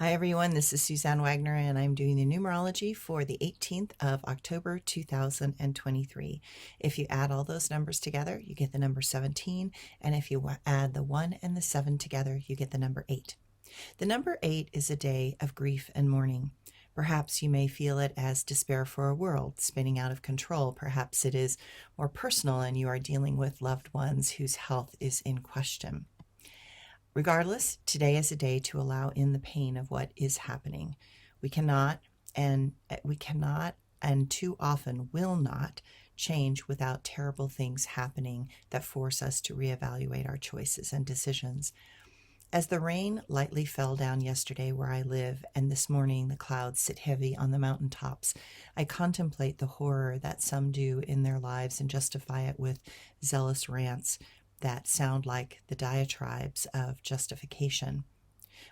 Hi everyone, this is Suzanne Wagner and I'm doing the numerology for the 18th of October 2023. If you add all those numbers together, you get the number 17, and if you add the 1 and the 7 together, you get the number 8. The number 8 is a day of grief and mourning. Perhaps you may feel it as despair for a world spinning out of control. Perhaps it is more personal and you are dealing with loved ones whose health is in question. Regardless, today is a day to allow in the pain of what is happening. We cannot and too often will not change without terrible things happening that force us to reevaluate our choices and decisions. As the rain lightly fell down yesterday where I live, and this morning the clouds sit heavy on the mountaintops, I contemplate the horror that some do in their lives and justify it with zealous rants that sound like the diatribes of justification.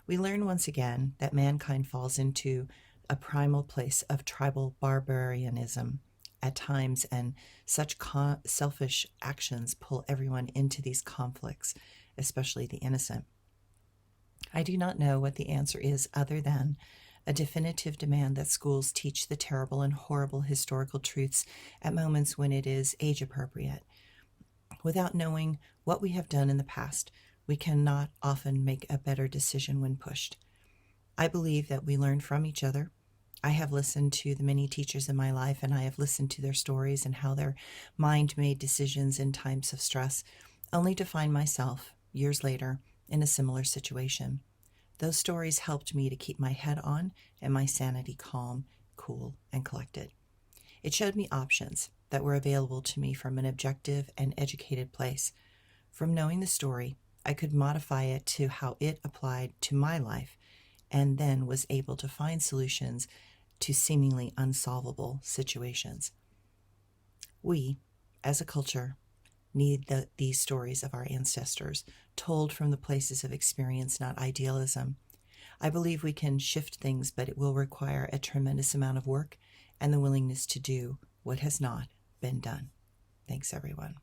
We learn once again that mankind falls into a primal place of tribal barbarianism at times, and such selfish actions pull everyone into these conflicts, especially the innocent. I do not know what the answer is other than a definitive demand that schools teach the terrible and horrible historical truths at moments when it is age appropriate. Without knowing what we have done in the past, we cannot often make a better decision when pushed. I believe that we learn from each other. I have listened to the many teachers in my life, and I have listened to their stories and how their mind made decisions in times of stress, only to find myself, years later, in a similar situation. Those stories helped me to keep my head on and my sanity calm, cool, and collected. It showed me options that were available to me from an objective and educated place. From knowing the story, I could modify it to how it applied to my life, and then was able to find solutions to seemingly unsolvable situations. We, as a culture, need these stories of our ancestors, told from the places of experience, not idealism. I believe we can shift things, but it will require a tremendous amount of work and the willingness to do what has not been done. Thanks, everyone.